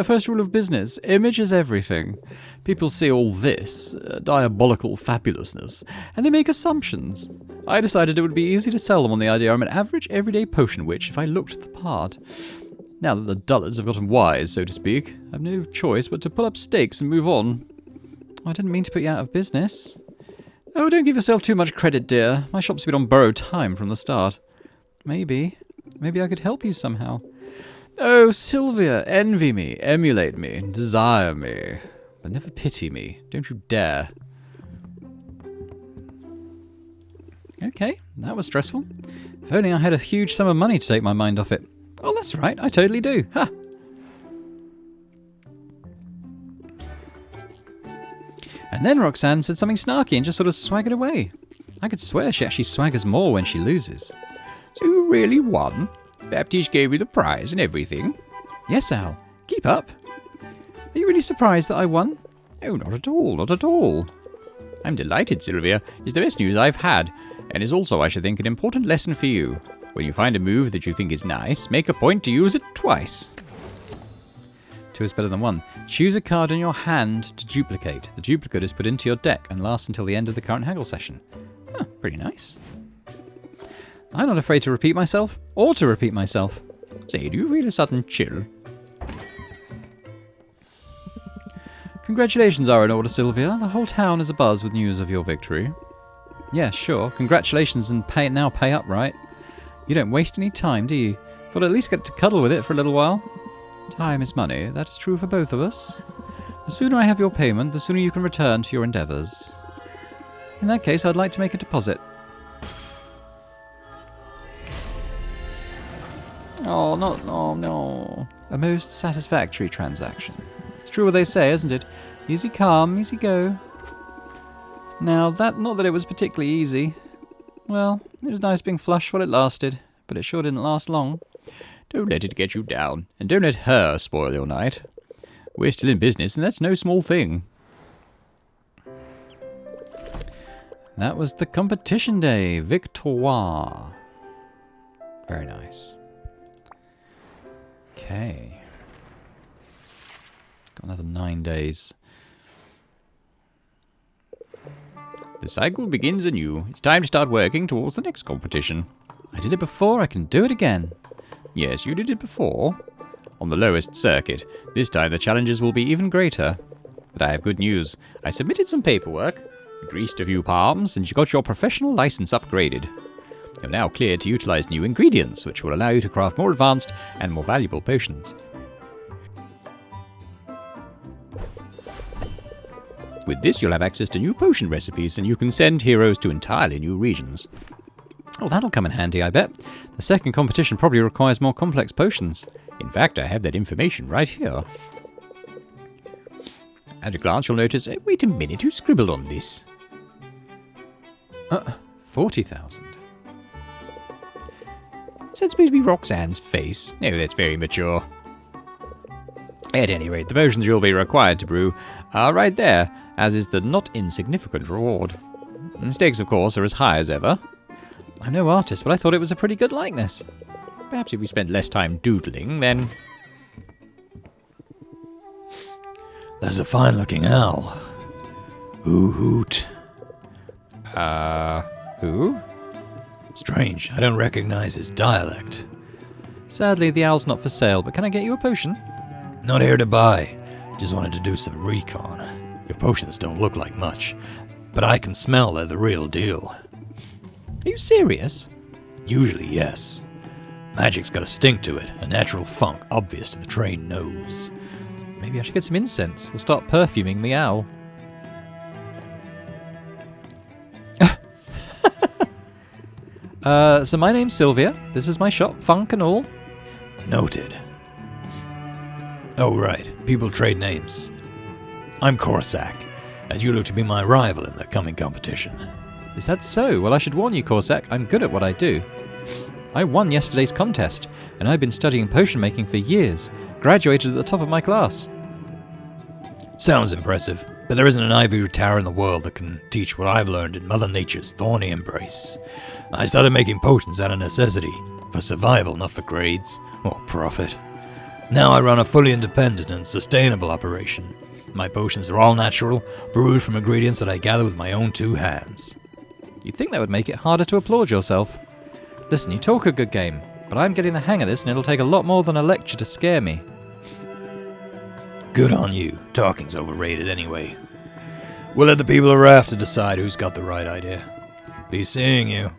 First rule of business, image is everything. People see all this, diabolical fabulousness, and they make assumptions. I decided it would be easy to sell them on the idea I'm an average, everyday potion witch if I looked the part. Now that the dullards have gotten wise, so to speak, I've no choice but to pull up stakes and move on. I didn't mean to put you out of business. Oh, don't give yourself too much credit, dear. My shop's been on borrowed time from the start. Maybe I could help you somehow. Oh, Sylvia, envy me, emulate me, desire me, but never pity me. Don't you dare. Okay, that was stressful. If only I had a huge sum of money to take my mind off it. Oh, that's right, I totally do. Ha! And then Roxanne said something snarky and just sort of swaggered away. I could swear she actually swaggers more when she loses. So you really won? Baptiste gave you the prize and everything? Yes, Al. Keep up. Are you really surprised that I won? Oh, not at all, not at all. I'm delighted, Sylvia. It's the best news I've had, and is also, I should think, an important lesson for you. When you find a move that you think is nice, make a point to use it twice. 2 is better than 1. Choose a card in your hand to duplicate. The duplicate is put into your deck and lasts until the end of the current haggle session. Huh, pretty nice. I'm not afraid to repeat myself, or to repeat myself. Say, do you feel a sudden chill? Congratulations are in order, Sylvia. The whole town is abuzz with news of your victory. Yeah, sure. Congratulations and pay up, right? You don't waste any time, do you? Thought I'd at least get to cuddle with it for a little while. Time is money. That is true for both of us. The sooner I have your payment, the sooner you can return to your endeavours. In that case, I'd like to make a deposit. Oh, no. A most satisfactory transaction. It's true what they say, isn't it? Easy come, easy go. Now, not that it was particularly easy. Well, it was nice being flush while it lasted, but it sure didn't last long. Don't let it get you down, and don't let her spoil your night. We're still in business, and that's no small thing. That was the competition day. Victoire. Very nice. Okay. Got another 9 days. The cycle begins anew. It's time to start working towards the next competition. I did it before, I can do it again. Yes, you did it before. on the lowest circuit. This time the challenges will be even greater. But I have good news. I submitted some paperwork, greased a few palms, and you got your professional license upgraded. You're now cleared to utilize new ingredients, which will allow you to craft more advanced and more valuable potions. With this, you'll have access to new potion recipes, and you can send heroes to entirely new regions. Oh, that'll come in handy, I bet. The second competition probably requires more complex potions. In fact, I have that information right here. At a glance, you'll notice... wait a minute, who scribbled on this? 40,000. Is that supposed to be Roxanne's face? No, that's very mature. At any rate, the potions you'll be required to brew are right there, as is the not insignificant reward. The stakes, of course, are as high as ever. I'm no artist, but I thought it was a pretty good likeness. Perhaps if we spent less time doodling, then... There's a fine-looking owl. Hoot. Who? Strange, I don't recognize his dialect. Sadly, the owl's not for sale, but can I get you a potion? Not here to buy. Just wanted to do some recon. Your potions don't look like much, but I can smell they're the real deal. Are you serious? Usually, yes. Magic's got a stink to it, a natural funk obvious to the trained nose. Maybe I should get some incense. We'll start perfuming the owl. So my name's Sylvia. This is my shop, funk and all. Noted. Oh, right. People trade names. I'm Corsac, and you look to be my rival in the coming competition. Is that so? Well, I should warn you, Corsac, I'm good at what I do. I won yesterday's contest, and I've been studying potion making for years. Graduated at the top of my class. Sounds impressive, but there isn't an ivory tower in the world that can teach what I've learned in Mother Nature's thorny embrace. I started making potions out of necessity, for survival, not for grades or profit. Now I run a fully independent and sustainable operation. My potions are all natural, brewed from ingredients that I gather with my own two hands. You'd think that would make it harder to applaud yourself. Listen, you talk a good game, but I'm getting the hang of this and it'll take a lot more than a lecture to scare me. Good on you. Talking's overrated anyway. We'll let the people of Rafta decide who's got the right idea. Be seeing you.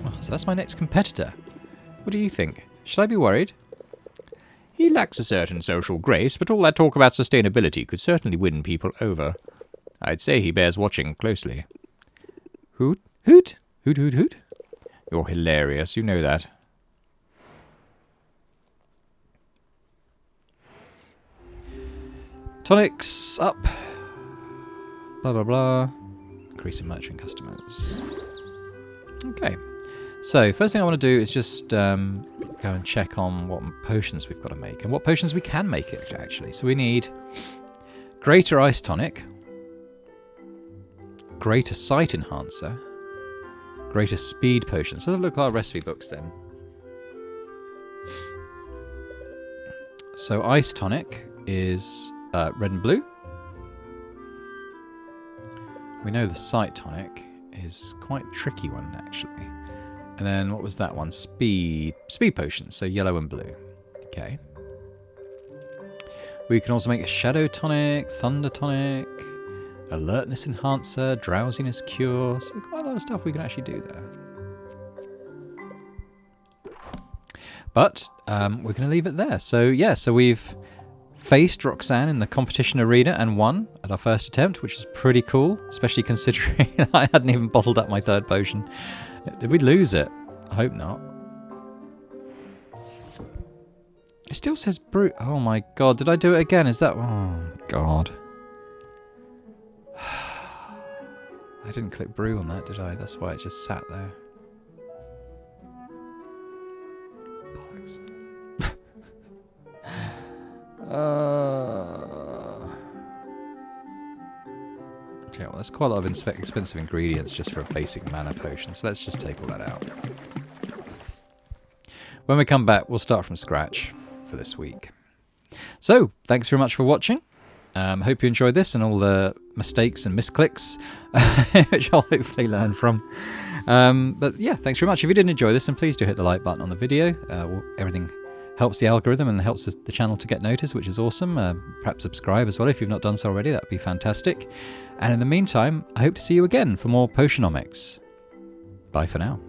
Oh, so that's my next competitor. What do you think? Should I be worried? He lacks a certain social grace, but all that talk about sustainability could certainly win people over. I'd say he bears watching closely. Hoot? Hoot? Hoot, hoot, hoot? You're hilarious, you know that. Tonics up. Blah, blah, blah. Increasing merchant customers. Okay. So, first thing I want to do is just go and check on what potions we've got to make. And what potions we can make, actually. So we need Greater Ice Tonic. Greater Sight Enhancer. Greater Speed Potion. So look at our recipe books then. So Ice Tonic is red and blue. We know the Sight Tonic is quite a tricky one, actually. And then what was that one? Speed Potion, so yellow and blue. Okay. We can also make a Shadow Tonic, Thunder Tonic, Alertness Enhancer, Drowsiness Cure. So quite a lot of stuff we can actually do there. But we're going to leave it there. So yeah, so we've faced Roxanne in the competition arena and won at our first attempt, which is pretty cool, especially considering I hadn't even bottled up my third potion. Did we lose it? I hope not. It still says brew. Oh my god, did I do it again? Is that... Oh god. I didn't click brew on that, did I? That's why it just sat there. Bollocks. Okay, well, there's quite a lot of expensive ingredients just for a basic mana potion, so let's just take all that out. When we come back, we'll start from scratch for this week. So, thanks very much for watching. Hope you enjoyed this and all the mistakes and misclicks, which I'll hopefully learn from. But yeah, thanks very much. If you did enjoy this, then please do hit the like button on the video. Everything helps the algorithm and helps the channel to get noticed, which is awesome. Perhaps subscribe as well if you've not done so already. That would be fantastic. And in the meantime, I hope to see you again for more Potionomics. Bye for now.